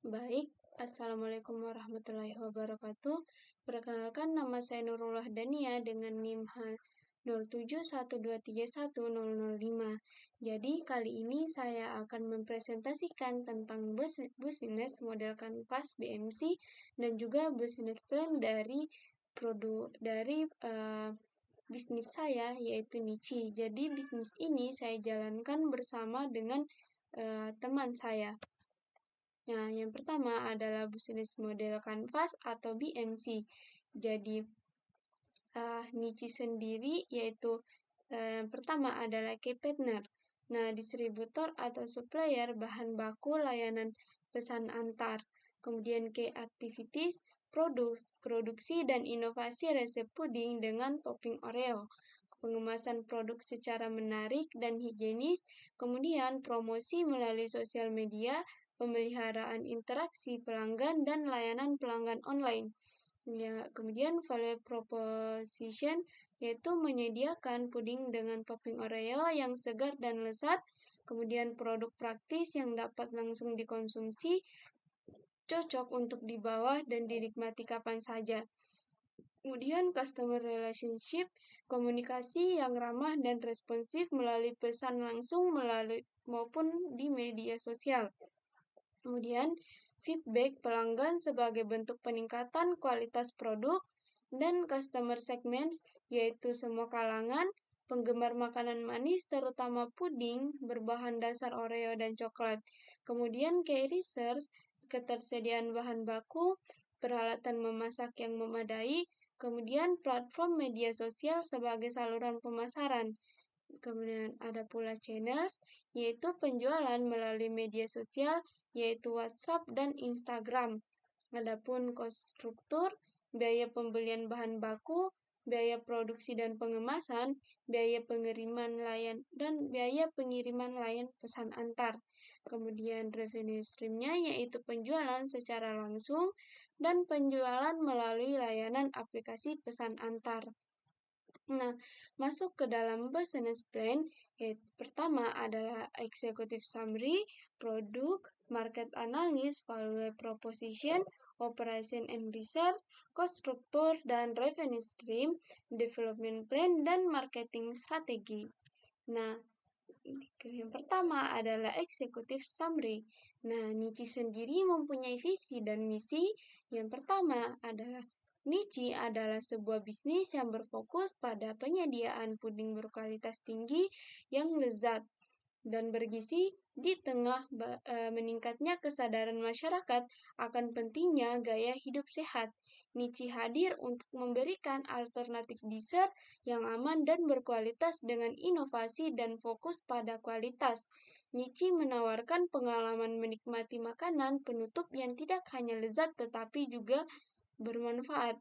Baik, Assalamualaikum warahmatullahi wabarakatuh. Perkenalkan, nama saya Nurullah Dania dengan NIM H0712310005. Jadi, kali ini saya akan mempresentasikan tentang bisnis model kanvas BMC dan juga bisnis plan dari bisnis saya, yaitu Nichi. Jadi, bisnis ini saya jalankan bersama dengan teman saya. Nah, yang pertama adalah bisnis model kanvas atau BMC. Jadi, Nichi sendiri yaitu pertama adalah key partner. Nah, distributor atau supplier bahan baku layanan pesan antar. Kemudian key activities, produksi dan inovasi resep puding dengan topping Oreo. Pengemasan produk secara menarik dan higienis, kemudian promosi melalui sosial media, pemeliharaan interaksi pelanggan dan layanan pelanggan online. Ya, kemudian value proposition yaitu menyediakan puding dengan topping Oreo yang segar dan lezat, kemudian produk praktis yang dapat langsung dikonsumsi, cocok untuk dibawa dan dinikmati kapan saja. Kemudian customer relationship, komunikasi yang ramah dan responsif melalui pesan langsung maupun di media sosial. Kemudian feedback pelanggan sebagai bentuk peningkatan kualitas produk dan customer segments yaitu semua kalangan, penggemar makanan manis terutama puding berbahan dasar Oreo dan coklat. Kemudian key research, ketersediaan bahan baku, peralatan memasak yang memadai, kemudian platform media sosial sebagai saluran pemasaran. Kemudian ada pula channels, yaitu penjualan melalui media sosial, yaitu WhatsApp dan Instagram. Adapun cost struktur, biaya pembelian bahan baku, biaya produksi dan pengemasan, biaya pengiriman layan pesan antar. Kemudian revenue stream-nya yaitu penjualan secara langsung dan penjualan melalui layanan aplikasi pesan antar. Nah, masuk ke dalam business plan, pertama adalah executive summary, produk, market analysis, value proposition, operation and research, cost structure, dan revenue stream, development plan, dan marketing strategi. Nah, yang pertama adalah executive summary. Nah, Nichi sendiri mempunyai visi dan misi. Yang pertama adalah Nichi adalah sebuah bisnis yang berfokus pada penyediaan puding berkualitas tinggi yang lezat dan bergizi di tengah meningkatnya kesadaran masyarakat akan pentingnya gaya hidup sehat. Nichi hadir untuk memberikan alternatif dessert yang aman dan berkualitas dengan inovasi dan fokus pada kualitas. Nichi menawarkan pengalaman menikmati makanan penutup yang tidak hanya lezat tetapi juga bermanfaat.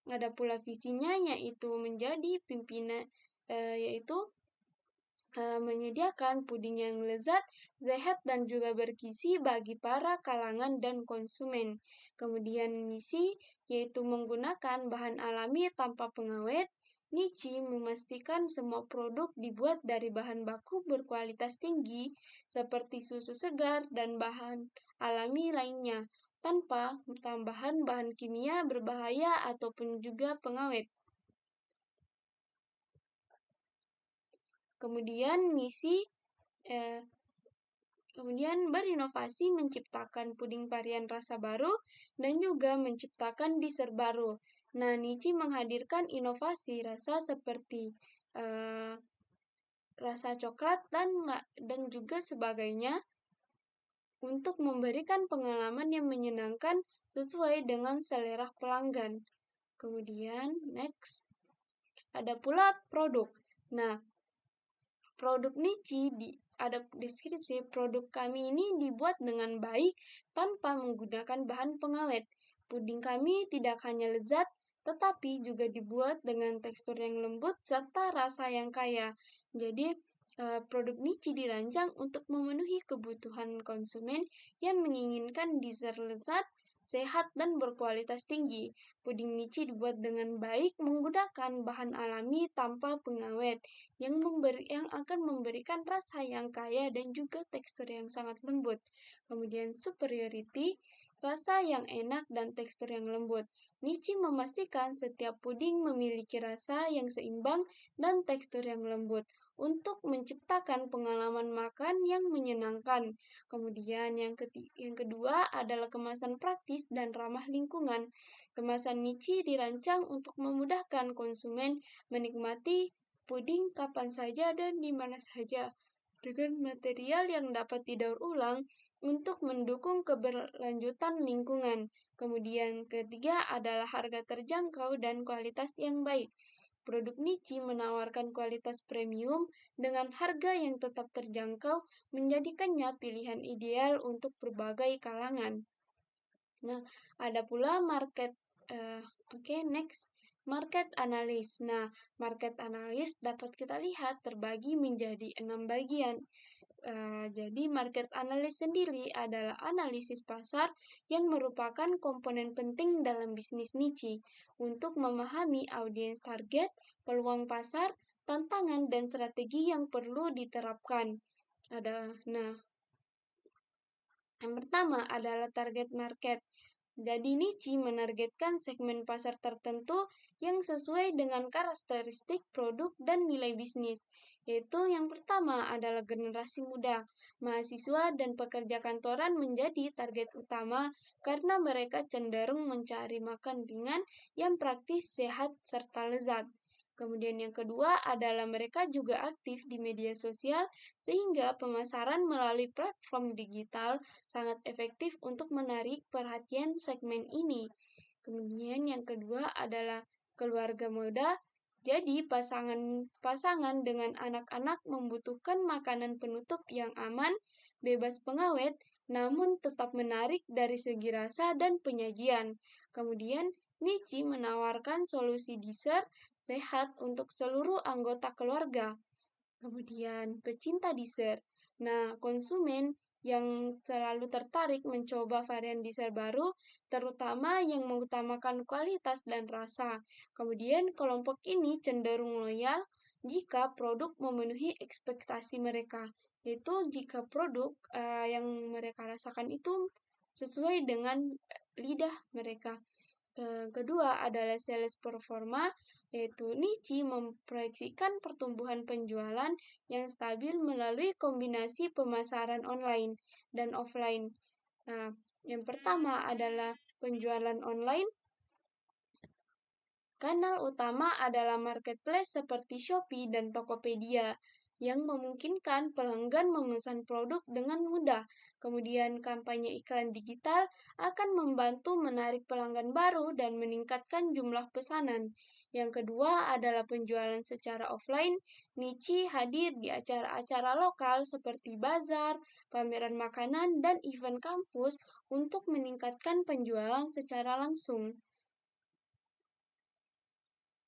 Ada pula visinya yaitu menjadi pimpinan menyediakan puding yang lezat, sehat dan juga bergizi bagi para kalangan dan konsumen. Kemudian misi yaitu menggunakan bahan alami tanpa pengawet. Nichi memastikan semua produk dibuat dari bahan baku berkualitas tinggi seperti susu segar dan bahan alami lainnya tanpa tambahan bahan kimia berbahaya ataupun juga pengawet. Kemudian berinovasi menciptakan puding varian rasa baru dan juga menciptakan dessert baru. Nah, Nichi menghadirkan inovasi rasa seperti rasa coklat dan juga sebagainya untuk memberikan pengalaman yang menyenangkan sesuai dengan selera pelanggan. Kemudian, next, ada pula produk. Nah, produk Nichi ada deskripsi, produk kami ini dibuat dengan baik tanpa menggunakan bahan pengawet. Puding kami tidak hanya lezat, tetapi juga dibuat dengan tekstur yang lembut serta rasa yang kaya. Jadi, produk Nichi dirancang untuk memenuhi kebutuhan konsumen yang menginginkan dessert lezat sehat, dan berkualitas tinggi. Puding Nici dibuat dengan baik menggunakan bahan alami tanpa pengawet yang akan memberikan rasa yang kaya dan juga tekstur yang sangat lembut. Kemudian superiority, rasa yang enak dan tekstur yang lembut. Nici memastikan setiap puding memiliki rasa yang seimbang dan tekstur yang lembut untuk menciptakan pengalaman makan yang menyenangkan. Kemudian yang kedua adalah kemasan praktis dan ramah lingkungan. Kemasan Nici dirancang untuk memudahkan konsumen menikmati puding kapan saja dan di mana saja dengan material yang dapat didaur ulang untuk mendukung keberlanjutan lingkungan. Kemudian ketiga adalah harga terjangkau dan kualitas yang baik. Produk Nici menawarkan kualitas premium dengan harga yang tetap terjangkau, menjadikannya pilihan ideal untuk berbagai kalangan. Nah, ada pula market, next. Market analis. Nah, market analis dapat kita lihat terbagi menjadi 6 bagian. Jadi market analis sendiri adalah analisis pasar yang merupakan komponen penting dalam bisnis Nici untuk memahami audiens target, peluang pasar, tantangan, dan strategi yang perlu diterapkan. Yang pertama adalah target market. Jadi Nici menargetkan segmen pasar tertentu yang sesuai dengan karakteristik produk dan nilai bisnis. Yaitu yang pertama adalah generasi muda. Mahasiswa dan pekerja kantoran menjadi target utama karena mereka cenderung mencari makan ringan yang praktis, sehat, serta lezat. Kemudian yang kedua adalah mereka juga aktif di media sosial sehingga pemasaran melalui platform digital sangat efektif untuk menarik perhatian segmen ini. Kemudian yang kedua adalah keluarga muda. Jadi pasangan dengan anak-anak membutuhkan makanan penutup yang aman, bebas pengawet, namun tetap menarik dari segi rasa dan penyajian. Kemudian Nici menawarkan solusi dessert sehat untuk seluruh anggota keluarga. Kemudian pecinta dessert. Nah, konsumen yang selalu tertarik mencoba varian dessert baru, terutama yang mengutamakan kualitas dan rasa. Kemudian kelompok ini cenderung loyal jika produk memenuhi ekspektasi mereka, yaitu jika produk yang mereka rasakan itu sesuai dengan lidah mereka. Kedua adalah sales performa, yaitu Nici memproyeksikan pertumbuhan penjualan yang stabil melalui kombinasi pemasaran online dan offline. Nah, yang pertama adalah penjualan online. Kanal utama adalah marketplace seperti Shopee dan Tokopedia yang memungkinkan pelanggan memesan produk dengan mudah. Kemudian kampanye iklan digital akan membantu menarik pelanggan baru dan meningkatkan jumlah pesanan. Yang kedua adalah penjualan secara offline. Nici hadir di acara-acara lokal seperti bazar, pameran makanan, dan event kampus untuk meningkatkan penjualan secara langsung.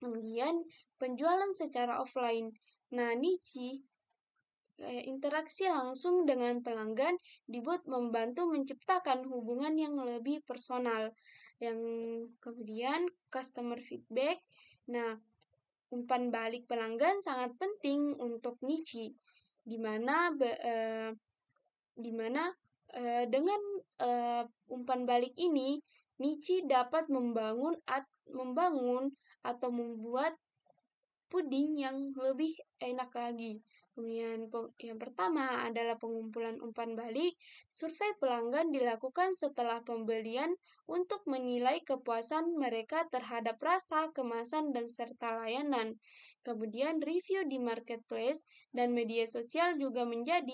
Kemudian penjualan secara offline. Nah, Nici interaksi langsung dengan pelanggan dibuat membantu menciptakan hubungan yang lebih personal. Yang kemudian customer feedback. Nah, umpan balik pelanggan sangat penting untuk Nici, di mana dengan umpan balik ini Nici dapat membangun atau membuat puding yang lebih enak lagi. Kemudian yang pertama adalah pengumpulan umpan balik. Survei pelanggan dilakukan setelah pembelian untuk menilai kepuasan mereka terhadap rasa, kemasan, dan serta layanan. Kemudian review di marketplace dan media sosial juga menjadi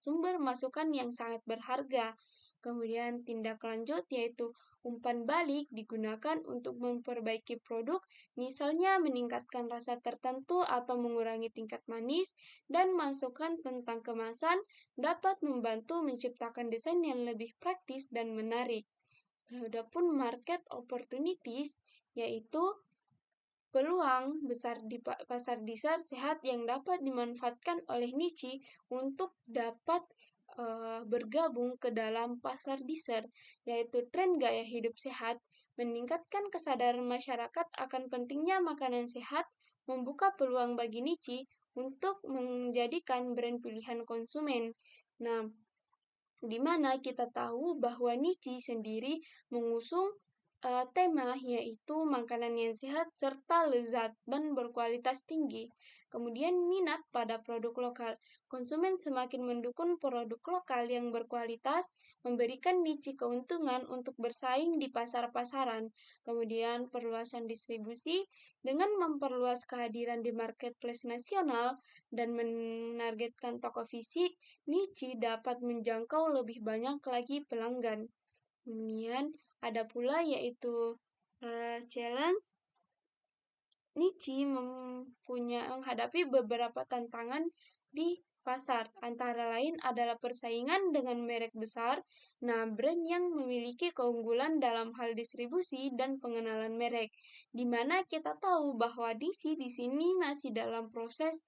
sumber masukan yang sangat berharga. Kemudian tindak lanjut yaitu umpan balik digunakan untuk memperbaiki produk, misalnya meningkatkan rasa tertentu atau mengurangi tingkat manis, dan masukan tentang kemasan dapat membantu menciptakan desain yang lebih praktis dan menarik. Adapun market opportunities yaitu peluang besar di pasar dessert sehat yang dapat dimanfaatkan oleh Nici untuk dapat bergabung ke dalam pasar dessert, yaitu tren gaya hidup sehat, meningkatkan kesadaran masyarakat akan pentingnya makanan sehat, membuka peluang bagi Nichi untuk menjadikan brand pilihan konsumen. Nah, di mana kita tahu bahwa Nichi sendiri mengusung tema yaitu makanan yang sehat serta lezat dan berkualitas tinggi. Kemudian minat pada produk lokal. Konsumen semakin mendukung produk lokal yang berkualitas, memberikan Nichi keuntungan untuk bersaing di pasar-pasaran. Kemudian perluasan distribusi dengan memperluas kehadiran di marketplace nasional dan menargetkan toko fisik, Nichi dapat menjangkau lebih banyak lagi pelanggan. Kemudian ada pula yaitu challenge. Nichi menghadapi beberapa tantangan di pasar, antara lain adalah persaingan dengan merek besar. Nah, brand yang memiliki keunggulan dalam hal distribusi dan pengenalan merek, di mana kita tahu bahwa Nichi di sini masih dalam proses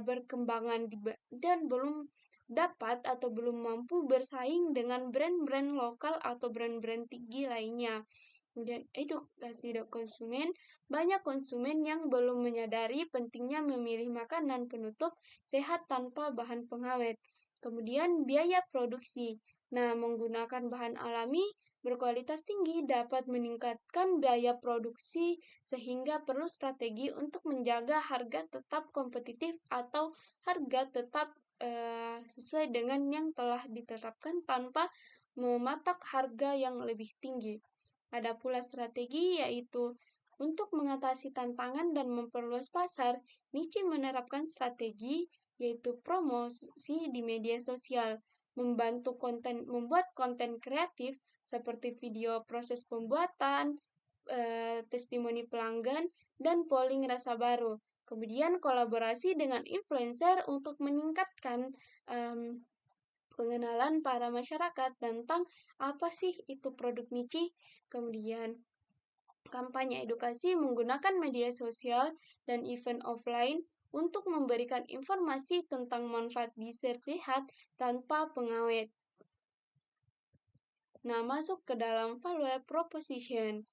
berkembangan dan belum dapat atau belum mampu bersaing dengan brand-brand lokal atau brand-brand tinggi lainnya. Kemudian edukasi konsumen, banyak konsumen yang belum menyadari pentingnya memilih makanan penutup sehat tanpa bahan pengawet. Kemudian biaya produksi. Nah, menggunakan bahan alami berkualitas tinggi dapat meningkatkan biaya produksi sehingga perlu strategi untuk menjaga harga tetap kompetitif atau harga tetap sesuai dengan yang telah ditetapkan tanpa mematok harga yang lebih tinggi. Ada pula strategi yaitu untuk mengatasi tantangan dan memperluas pasar, Nichi menerapkan strategi yaitu promosi di media sosial, membuat konten kreatif seperti video proses pembuatan, testimoni pelanggan, dan polling rasa baru. Kemudian kolaborasi dengan influencer untuk meningkatkan pengenalan para masyarakat tentang apa sih itu produk Nichi. Kemudian kampanye edukasi menggunakan media sosial dan event offline untuk memberikan informasi tentang manfaat dessert sehat tanpa pengawet. Nah, masuk ke dalam value proposition.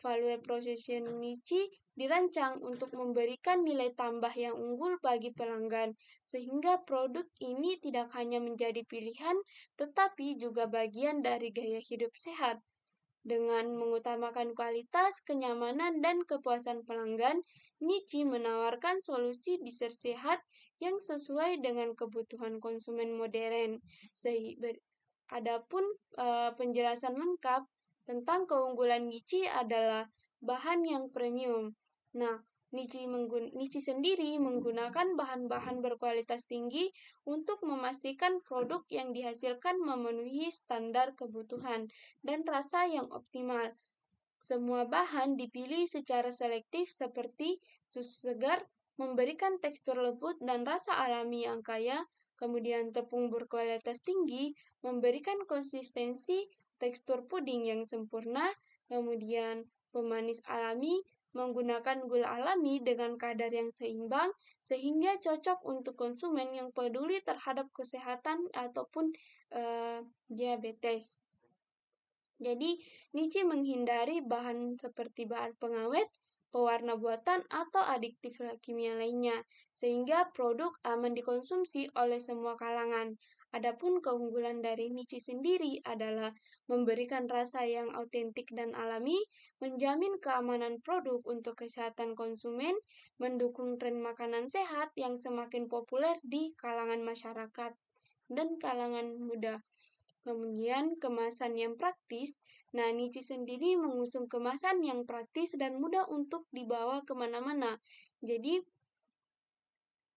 Value proposition Nichi dirancang untuk memberikan nilai tambah yang unggul bagi pelanggan, sehingga produk ini tidak hanya menjadi pilihan, tetapi juga bagian dari gaya hidup sehat. Dengan mengutamakan kualitas, kenyamanan, dan kepuasan pelanggan, Nichi menawarkan solusi dessert sehat yang sesuai dengan kebutuhan konsumen modern. Adapun penjelasan lengkap tentang keunggulan Nichi adalah bahan yang premium. Nah, Nichi sendiri menggunakan bahan-bahan berkualitas tinggi untuk memastikan produk yang dihasilkan memenuhi standar kebutuhan dan rasa yang optimal. Semua bahan dipilih secara selektif seperti susu segar, memberikan tekstur lembut dan rasa alami yang kaya, kemudian tepung berkualitas tinggi, memberikan konsistensi tekstur puding yang sempurna, kemudian pemanis alami, menggunakan gula alami dengan kadar yang seimbang, sehingga cocok untuk konsumen yang peduli terhadap kesehatan ataupun diabetes. Jadi, Nichi menghindari bahan seperti bahan pengawet, pewarna buatan, atau adiktif kimia lainnya, sehingga produk aman dikonsumsi oleh semua kalangan. Adapun keunggulan dari Nichi sendiri adalah memberikan rasa yang autentik dan alami, menjamin keamanan produk untuk kesehatan konsumen, mendukung tren makanan sehat yang semakin populer di kalangan masyarakat dan kalangan muda. Kemudian kemasan yang praktis. Nah, Nichi sendiri mengusung kemasan yang praktis dan mudah untuk dibawa kemana-mana. Jadi,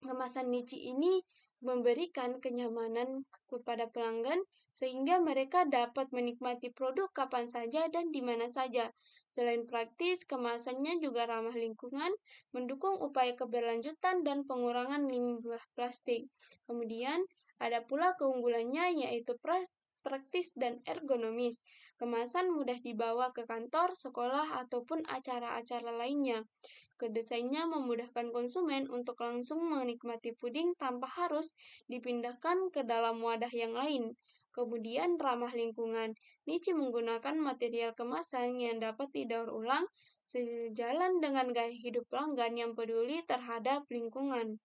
kemasan Nichi ini memberikan kenyamanan kepada pelanggan sehingga mereka dapat menikmati produk kapan saja dan di mana saja. Selain praktis, kemasannya juga ramah lingkungan, mendukung upaya keberlanjutan dan pengurangan limbah plastik. Kemudian, ada pula keunggulannya yaitu praktis dan ergonomis. Kemasan mudah dibawa ke kantor, sekolah, ataupun acara-acara lainnya. Desainnya memudahkan konsumen untuk langsung menikmati puding tanpa harus dipindahkan ke dalam wadah yang lain. Kemudian ramah lingkungan. Nici menggunakan material kemasan yang dapat didaur ulang sejalan dengan gaya hidup pelanggan yang peduli terhadap lingkungan.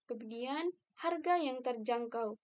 Kemudian harga yang terjangkau.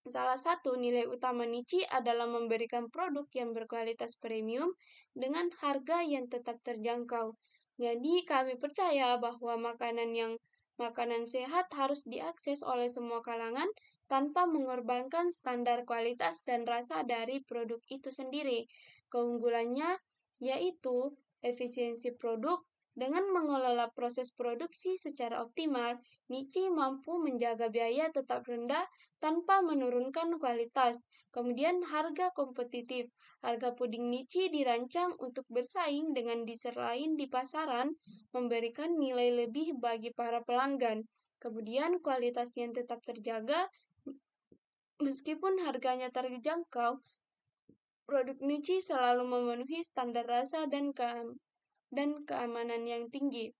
Salah satu nilai utama Nici adalah memberikan produk yang berkualitas premium dengan harga yang tetap terjangkau. Jadi kami percaya bahwa makanan sehat harus diakses oleh semua kalangan tanpa mengorbankan standar kualitas dan rasa dari produk itu sendiri. Keunggulannya yaitu efisiensi produk. Dengan mengelola proses produksi secara optimal, Nici mampu menjaga biaya tetap rendah tanpa menurunkan kualitas. Kemudian harga kompetitif. Harga puding Nici dirancang untuk bersaing dengan dessert lain di pasaran, memberikan nilai lebih bagi para pelanggan. Kemudian kualitas yang tetap terjaga, meskipun harganya terjangkau, produk Nici selalu memenuhi standar rasa dan keamanan yang tinggi.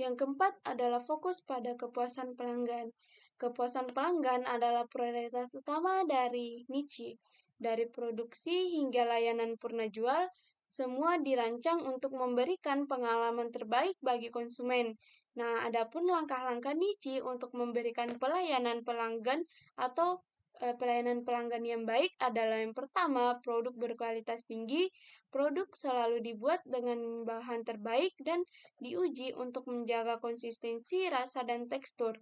Yang keempat adalah fokus pada kepuasan pelanggan. Kepuasan pelanggan adalah prioritas utama dari Nici. Dari produksi hingga layanan purna jual, semua dirancang untuk memberikan pengalaman terbaik bagi konsumen. Nah, adapun langkah-langkah Nici untuk memberikan pelayanan pelanggan atau pelayanan pelanggan yang baik adalah yang pertama, produk berkualitas tinggi. Produk selalu dibuat dengan bahan terbaik dan diuji untuk menjaga konsistensi rasa dan tekstur.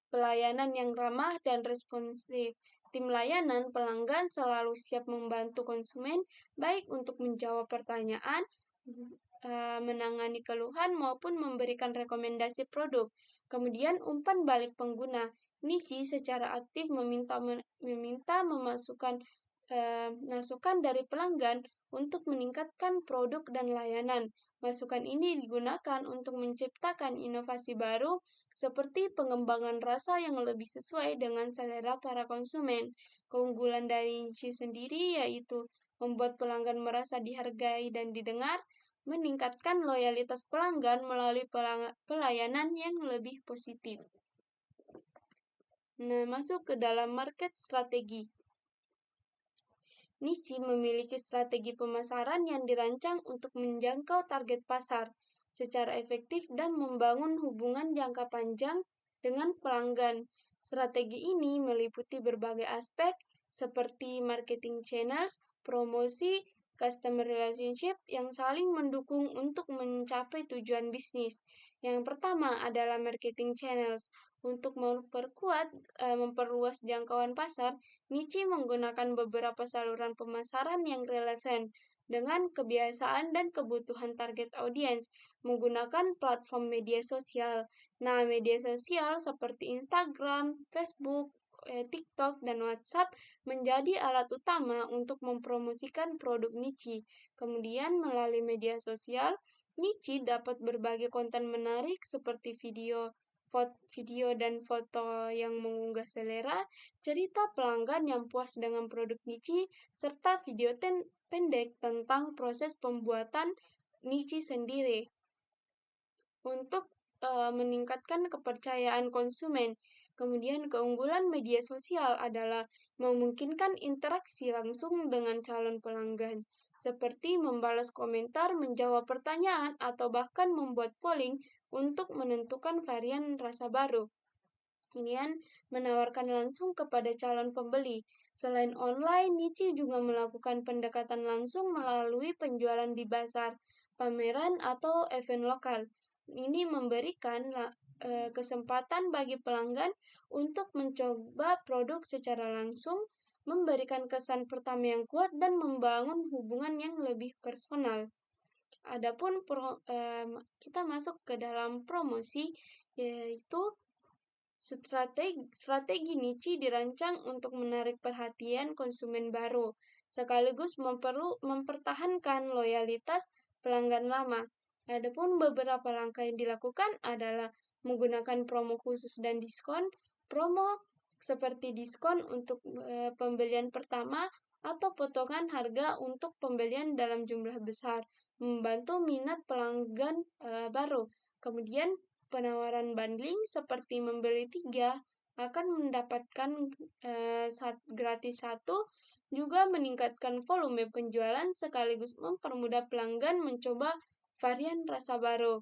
Pelayanan yang ramah dan responsif. Tim layanan pelanggan selalu siap membantu konsumen, baik untuk menjawab pertanyaan, menangani keluhan, maupun memberikan rekomendasi produk. Kemudian umpan balik pengguna. Nici secara aktif meminta masukan dari pelanggan untuk meningkatkan produk dan layanan. Masukan ini digunakan untuk menciptakan inovasi baru seperti pengembangan rasa yang lebih sesuai dengan selera para konsumen. Keunggulan dari Nici sendiri yaitu membuat pelanggan merasa dihargai dan didengar, meningkatkan loyalitas pelanggan melalui pelayanan yang lebih positif. Nah, masuk ke dalam market strategi. Nici memiliki strategi pemasaran yang dirancang untuk menjangkau target pasar secara efektif dan membangun hubungan jangka panjang dengan pelanggan. Strategi ini meliputi berbagai aspek seperti marketing channels, promosi, customer relationship yang saling mendukung untuk mencapai tujuan bisnis. Yang pertama adalah marketing channels. Untuk memperluas jangkauan pasar, Nici menggunakan beberapa saluran pemasaran yang relevan dengan kebiasaan dan kebutuhan target audiens, menggunakan platform media sosial. Nah, media sosial seperti Instagram, Facebook, TikTok, dan WhatsApp menjadi alat utama untuk mempromosikan produk Nici. Kemudian, melalui media sosial, Nici dapat berbagi konten menarik seperti video dan foto yang mengunggah selera, cerita pelanggan yang puas dengan produk Nici, serta video pendek tentang proses pembuatan Nici sendiri. Untuk meningkatkan kepercayaan konsumen. Kemudian keunggulan media sosial adalah memungkinkan interaksi langsung dengan calon pelanggan, seperti membalas komentar, menjawab pertanyaan, atau bahkan membuat polling untuk menentukan varian rasa baru. Kemudian menawarkan langsung kepada calon pembeli. Selain online, Nici juga melakukan pendekatan langsung melalui penjualan di pasar, pameran, atau event lokal. Ini memberikan kesempatan bagi pelanggan untuk mencoba produk secara langsung, memberikan kesan pertama yang kuat, dan membangun hubungan yang lebih personal. Adapun kita masuk ke dalam promosi, yaitu strategi Nici dirancang untuk menarik perhatian konsumen baru, sekaligus mempertahankan loyalitas pelanggan lama. Adapun beberapa langkah yang dilakukan adalah menggunakan promo khusus dan diskon. Promo seperti diskon untuk pembelian pertama atau potongan harga untuk pembelian dalam jumlah besar, membantu minat pelanggan baru. Kemudian penawaran bundling seperti membeli 3 akan mendapatkan gratis 1 juga meningkatkan volume penjualan sekaligus mempermudah pelanggan mencoba varian rasa baru.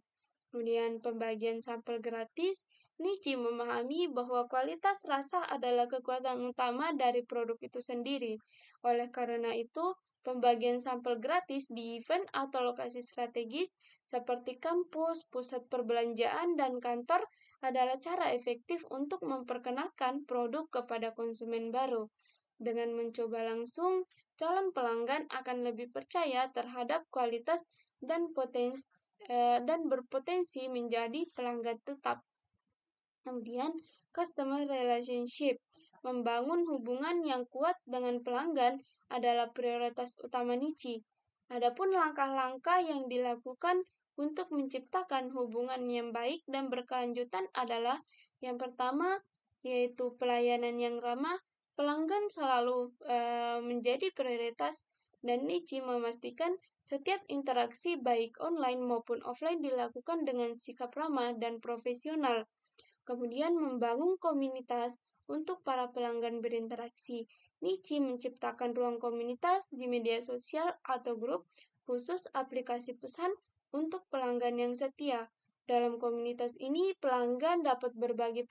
Kemudian pembagian sampel gratis, Nichi memahami bahwa kualitas rasa adalah kekuatan utama dari produk itu sendiri. Oleh karena itu, pembagian sampel gratis di event atau lokasi strategis seperti kampus, pusat perbelanjaan, dan kantor adalah cara efektif untuk memperkenalkan produk kepada konsumen baru. Dengan mencoba langsung, calon pelanggan akan lebih percaya terhadap kualitas dan berpotensi menjadi pelanggan tetap. Kemudian, customer relationship. Membangun hubungan yang kuat dengan pelanggan adalah prioritas utama Nichi. Adapun langkah-langkah yang dilakukan untuk menciptakan hubungan yang baik dan berkelanjutan adalah yang pertama, yaitu pelayanan yang ramah. Pelanggan selalu menjadi prioritas dan Nichi memastikan setiap interaksi baik online maupun offline dilakukan dengan sikap ramah dan profesional. Kemudian membangun komunitas untuk para pelanggan berinteraksi. Nichi menciptakan ruang komunitas di media sosial atau grup khusus aplikasi pesan untuk pelanggan yang setia. Dalam komunitas ini, pelanggan dapat berbagi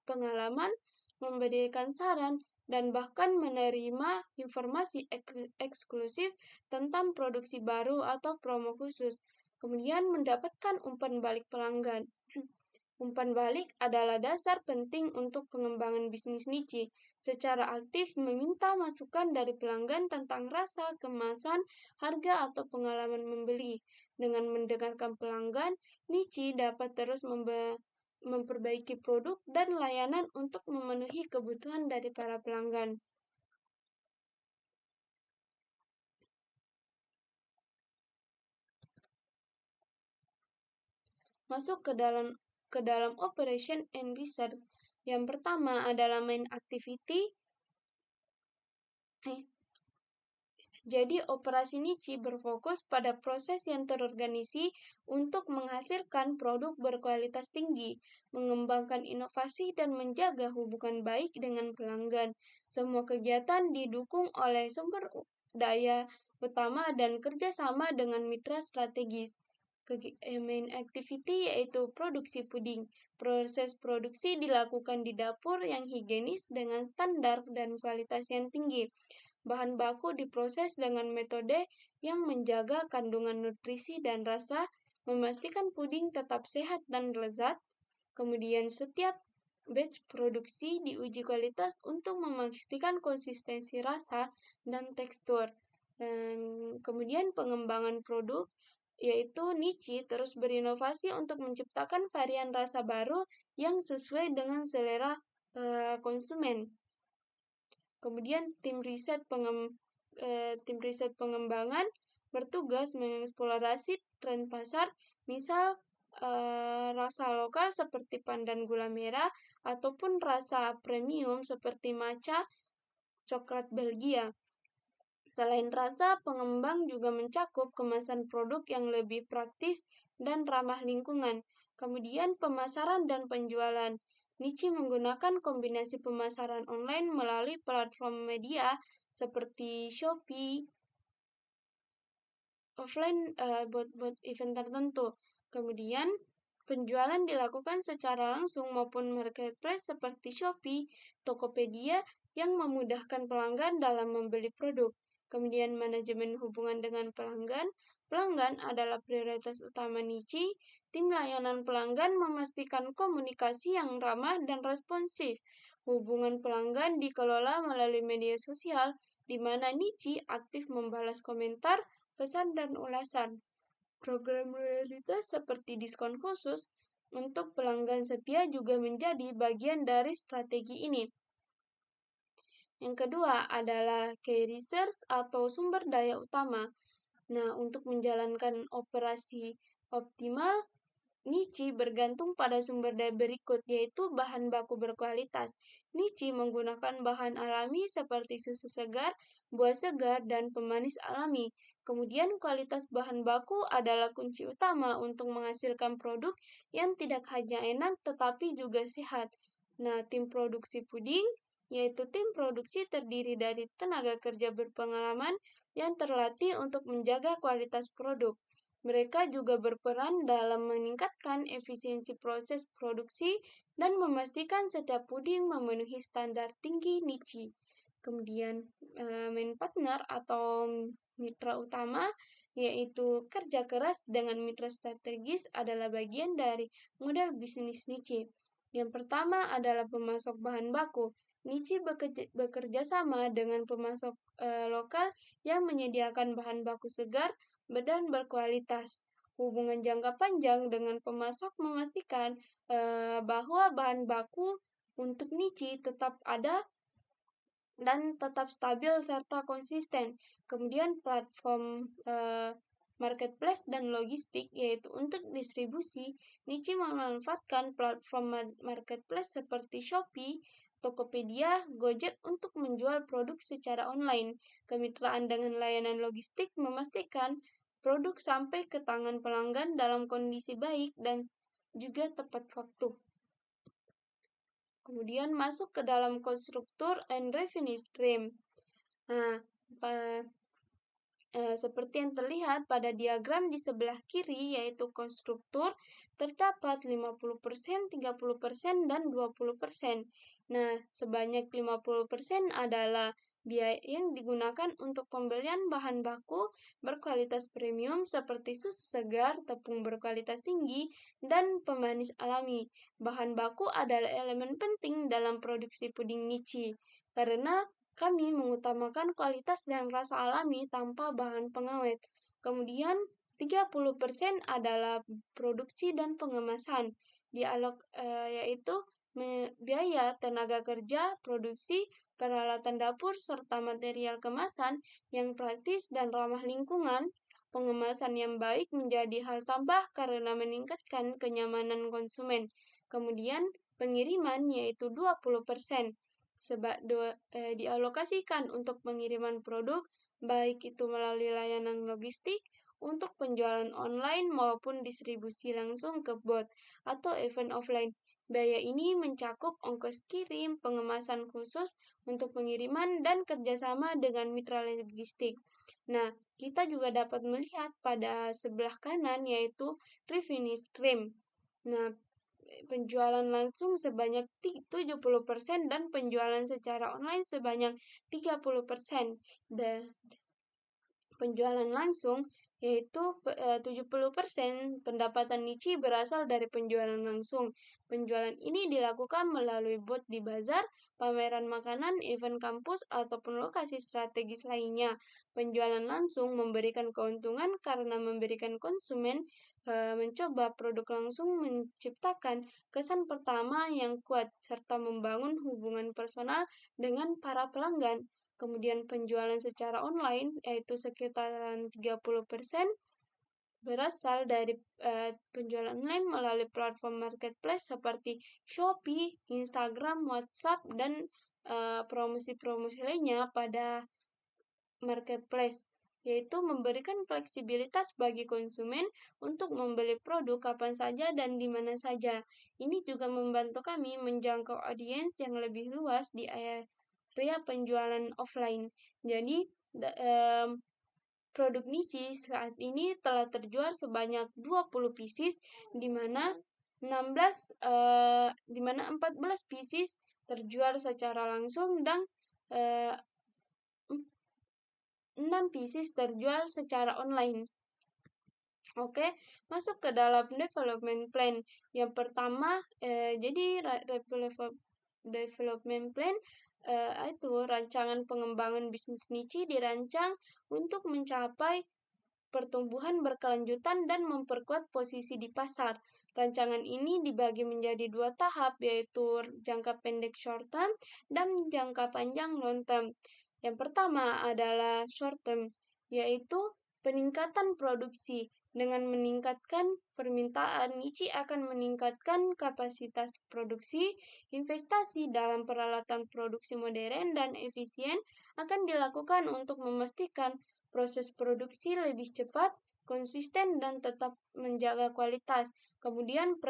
pengalaman, memberikan saran, dan bahkan menerima informasi eksklusif tentang produksi baru atau promo khusus. Kemudian mendapatkan umpan balik pelanggan. Umpan balik adalah dasar penting untuk pengembangan bisnis Nichi. Secara aktif meminta masukan dari pelanggan tentang rasa, kemasan, harga, atau pengalaman membeli. Dengan mendengarkan pelanggan, Nichi dapat terus memperbaiki produk dan layanan untuk memenuhi kebutuhan dari para pelanggan. Masuk ke dalam operation and research. Yang pertama adalah main activity. Jadi operasi Nichi berfokus pada proses yang terorganisasi untuk menghasilkan produk berkualitas tinggi, mengembangkan inovasi, dan menjaga hubungan baik dengan pelanggan. Semua kegiatan didukung oleh sumber daya utama dan kerjasama dengan mitra strategis. Main activity yaitu produksi puding. Proses produksi dilakukan di dapur yang higienis dengan standar dan kualitas yang tinggi. Bahan baku diproses dengan metode yang menjaga kandungan nutrisi dan rasa, memastikan puding tetap sehat dan lezat. Kemudian setiap batch produksi diuji kualitas untuk memastikan konsistensi rasa dan tekstur. Kemudian pengembangan produk, yaitu Nichi terus berinovasi untuk menciptakan varian rasa baru yang sesuai dengan selera konsumen. Kemudian tim riset pengembangan bertugas mengeksplorasi tren pasar, misal rasa lokal seperti pandan gula merah ataupun rasa premium seperti matcha, coklat Belgia. Selain rasa, pengembang juga mencakup kemasan produk yang lebih praktis dan ramah lingkungan. Kemudian pemasaran dan penjualan. Nichi menggunakan kombinasi pemasaran online melalui platform media seperti Shopee, offline buat event tertentu. Kemudian penjualan dilakukan secara langsung maupun marketplace seperti Shopee, Tokopedia yang memudahkan pelanggan dalam membeli produk. Kemudian manajemen hubungan dengan pelanggan. Pelanggan adalah prioritas utama Nichi. Tim layanan pelanggan memastikan komunikasi yang ramah dan responsif. Hubungan pelanggan dikelola melalui media sosial, di mana Nichi aktif membalas komentar, pesan, dan ulasan. Program loyalitas seperti diskon khusus untuk pelanggan setia juga menjadi bagian dari strategi ini. Yang kedua adalah key resource atau sumber daya utama. Nah, untuk menjalankan operasi optimal, Niche bergantung pada sumber daya berikut, yaitu bahan baku berkualitas. Niche menggunakan bahan alami seperti susu segar, buah segar, dan pemanis alami. Kemudian kualitas bahan baku adalah kunci utama untuk menghasilkan produk yang tidak hanya enak tetapi juga sehat. Nah, tim produksi puding, yaitu tim produksi terdiri dari tenaga kerja berpengalaman yang terlatih untuk menjaga kualitas produk. Mereka juga berperan dalam meningkatkan efisiensi proses produksi dan memastikan setiap puding memenuhi standar tinggi niche. Kemudian main partner atau mitra utama yaitu kerja keras dengan mitra strategis adalah bagian dari model bisnis niche. Yang pertama adalah pemasok bahan baku. Niche bekerja sama dengan pemasok lokal yang menyediakan bahan baku segar dan berkualitas. Hubungan jangka panjang dengan pemasok memastikan bahwa bahan baku untuk niche tetap ada dan tetap stabil serta konsisten. Kemudian platform marketplace dan logistik yaitu untuk distribusi, Niche memanfaatkan platform marketplace seperti Shopee, Tokopedia, Gojek untuk menjual produk secara online. Kemitraan dengan layanan logistik memastikan produk sampai ke tangan pelanggan dalam kondisi baik dan juga tepat waktu. Kemudian masuk ke dalam konstruktur and revenue stream. Nah, seperti yang terlihat pada diagram di sebelah kiri yaitu konstruktur, terdapat 50%, 30%, dan 20%. Nah, sebanyak 50% adalah biaya yang digunakan untuk pembelian bahan baku berkualitas premium seperti susu segar, tepung berkualitas tinggi, dan pemanis alami. Bahan baku adalah elemen penting dalam produksi puding niche karena kami mengutamakan kualitas dan rasa alami tanpa bahan pengawet. Kemudian 30% adalah produksi dan pengemasan, yaitu biaya tenaga kerja, produksi, peralatan dapur, serta material kemasan yang praktis dan ramah lingkungan. Pengemasan yang baik menjadi hal tambah karena meningkatkan kenyamanan konsumen. Kemudian pengiriman yaitu 20%. Dialokasikan untuk pengiriman produk, baik itu melalui layanan logistik, untuk penjualan online maupun distribusi langsung ke bot atau event offline. Biaya ini mencakup ongkos kirim, pengemasan khusus untuk pengiriman, dan kerjasama dengan mitra logistik. Nah, kita juga dapat melihat pada sebelah kanan yaitu revenue stream. Nah, penjualan langsung sebanyak 70% dan penjualan secara online sebanyak 30%. Penjualan langsung yaitu 70% pendapatan niche berasal dari penjualan langsung. Penjualan ini dilakukan melalui bot di bazar, pameran makanan, event kampus, ataupun lokasi strategis lainnya. Penjualan langsung memberikan keuntungan karena memberikan konsumen mencoba produk langsung, menciptakan kesan pertama yang kuat, serta membangun hubungan personal dengan para pelanggan. Kemudian penjualan secara online yaitu sekitaran 30% berasal dari penjualan online melalui platform marketplace seperti Shopee, Instagram, WhatsApp, dan promosi-promosi lainnya pada marketplace, yaitu memberikan fleksibilitas bagi konsumen untuk membeli produk kapan saja dan di mana saja. Ini juga membantu kami menjangkau audiens yang lebih luas di area penjualan offline. Jadi, produk niche saat ini telah terjual sebanyak 20 pieces, di mana 14 pieces terjual secara langsung dan 6 pieces terjual secara online. Oke, masuk ke dalam development plan. Yang pertama, jadi development plan itu rancangan pengembangan bisnis niche dirancang untuk mencapai pertumbuhan berkelanjutan dan memperkuat posisi di pasar. Rancangan ini dibagi menjadi 2 tahap, yaitu jangka pendek short term dan jangka panjang long term. Yang pertama adalah short term, yaitu peningkatan produksi. Dengan meningkatkan permintaan, Nichi akan meningkatkan kapasitas produksi. Investasi dalam peralatan produksi modern dan efisien akan dilakukan untuk memastikan proses produksi lebih cepat, konsisten, dan tetap menjaga kualitas. Kemudian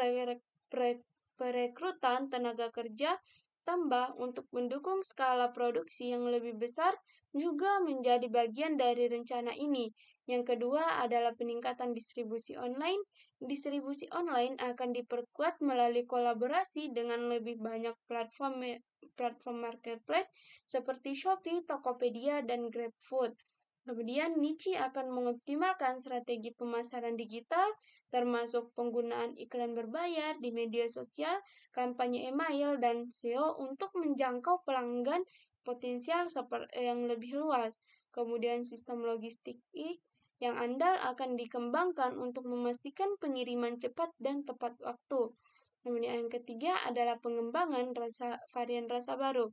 perekrutan tenaga kerja tambah untuk mendukung skala produksi yang lebih besar juga menjadi bagian dari rencana ini. Yang kedua adalah peningkatan distribusi online. Distribusi online akan diperkuat melalui kolaborasi dengan lebih banyak platform marketplace seperti Shopee, Tokopedia, dan GrabFood. Kemudian Nichi akan mengoptimalkan strategi pemasaran digital termasuk penggunaan iklan berbayar di media sosial, kampanye email, dan SEO untuk menjangkau pelanggan potensial yang lebih luas. Kemudian sistem logistik yang andal akan dikembangkan untuk memastikan pengiriman cepat dan tepat waktu. Kemudian yang ketiga adalah pengembangan varian rasa baru.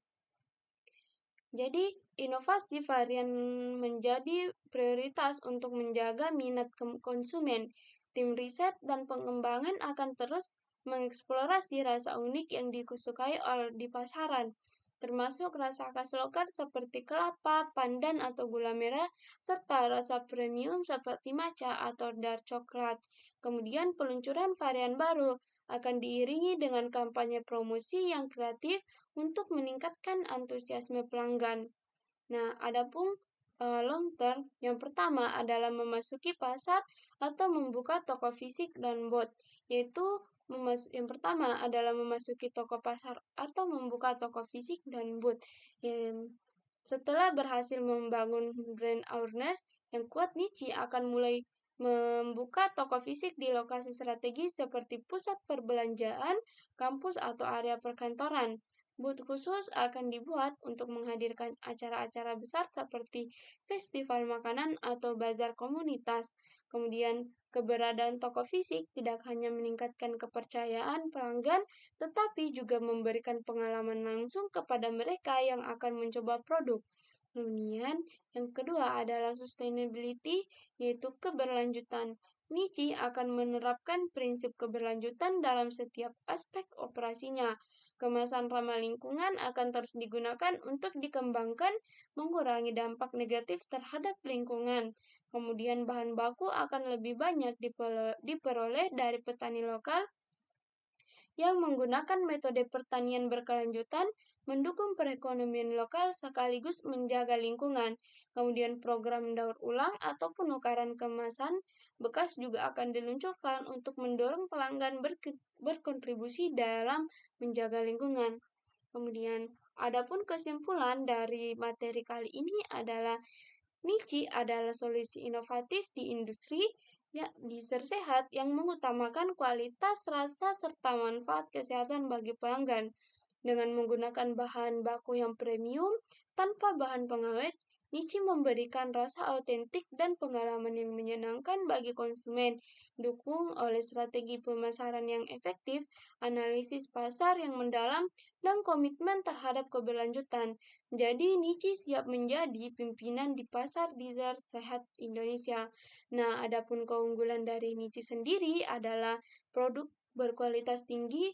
Jadi, inovasi varian menjadi prioritas untuk menjaga minat konsumen. Tim riset dan pengembangan akan terus mengeksplorasi rasa unik yang disukai di pasaran, termasuk rasa khas lokal seperti kelapa, pandan, atau gula merah, serta rasa premium seperti matcha atau dark coklat. Kemudian peluncuran varian baru akan diiringi dengan kampanye promosi yang kreatif untuk meningkatkan antusiasme pelanggan. Nah, adapun long term, yang pertama adalah memasuki pasar atau membuka toko fisik dan bot, yaitu yang pertama adalah memasuki toko pasar atau membuka toko fisik dan booth. Setelah berhasil membangun brand awareness yang kuat, Nichi akan mulai membuka toko fisik di lokasi strategis seperti pusat perbelanjaan, kampus, atau area perkantoran. Booth khusus akan dibuat untuk menghadirkan acara-acara besar seperti festival makanan atau bazar komunitas. Kemudian, keberadaan toko fisik tidak hanya meningkatkan kepercayaan pelanggan, tetapi juga memberikan pengalaman langsung kepada mereka yang akan mencoba produk. Kemudian, yang kedua adalah sustainability, yaitu keberlanjutan. Nichi akan menerapkan prinsip keberlanjutan dalam setiap aspek operasinya. Kemasan ramah lingkungan akan terus digunakan untuk dikembangkan, mengurangi dampak negatif terhadap lingkungan. Kemudian bahan baku akan lebih banyak diperoleh dari petani lokal yang menggunakan metode pertanian berkelanjutan, mendukung perekonomian lokal sekaligus menjaga lingkungan. Kemudian program daur ulang atau penukaran kemasan bekas juga akan diluncurkan untuk mendorong pelanggan berkontribusi dalam menjaga lingkungan. Kemudian, adapun kesimpulan dari materi kali ini adalah Nichi adalah solusi inovatif di industri dessert sehat yang mengutamakan kualitas, rasa, serta manfaat kesehatan bagi pelanggan. Dengan menggunakan bahan baku yang premium tanpa bahan pengawet, Nichi memberikan rasa autentik dan pengalaman yang menyenangkan bagi konsumen, dukung oleh strategi pemasaran yang efektif, analisis pasar yang mendalam, dan komitmen terhadap keberlanjutan. Jadi, Nichi siap menjadi pimpinan di pasar dessert sehat Indonesia. Nah, adapun keunggulan dari Nichi sendiri adalah produk berkualitas tinggi,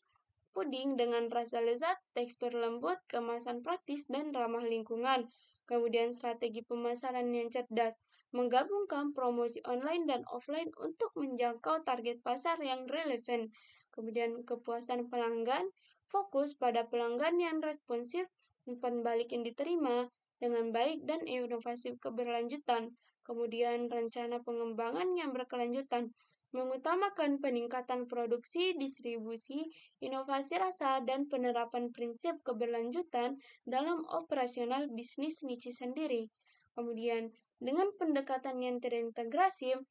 puding dengan rasa lezat, tekstur lembut, kemasan praktis, dan ramah lingkungan. Kemudian strategi pemasaran yang cerdas, menggabungkan promosi online dan offline untuk menjangkau target pasar yang relevan. Kemudian kepuasan pelanggan, fokus pada pelanggan yang responsif, umpan balik yang diterima dengan baik, dan inovasi keberlanjutan. Kemudian rencana pengembangan yang berkelanjutan, mengutamakan peningkatan produksi, distribusi, inovasi rasa, dan penerapan prinsip keberlanjutan dalam operasional bisnis Nichi sendiri. Kemudian, dengan pendekatan yang terintegrasi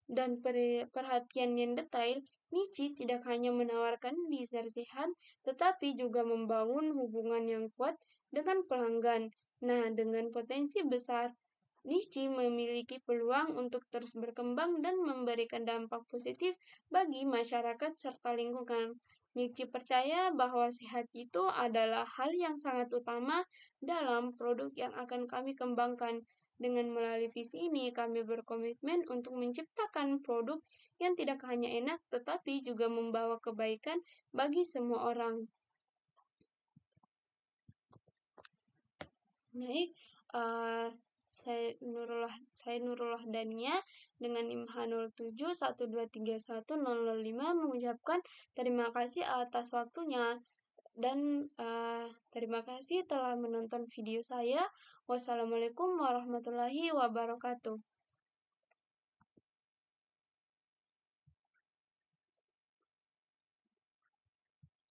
dan perhatian yang detail, Nichi tidak hanya menawarkan dessert sehat, tetapi juga membangun hubungan yang kuat dengan pelanggan. Nah, dengan potensi besar, Nichi memiliki peluang untuk terus berkembang dan memberikan dampak positif bagi masyarakat serta lingkungan. Nichi percaya bahwa sehat itu adalah hal yang sangat utama dalam produk yang akan kami kembangkan. Dengan melalui visi ini, kami berkomitmen untuk menciptakan produk yang tidak hanya enak, tetapi juga membawa kebaikan bagi semua orang. Baik, saya Nurullah Dania dengan NIM H0712310005 mengucapkan terima kasih atas waktunya dan terima kasih telah menonton video saya. Wassalamualaikum warahmatullahi wabarakatuh.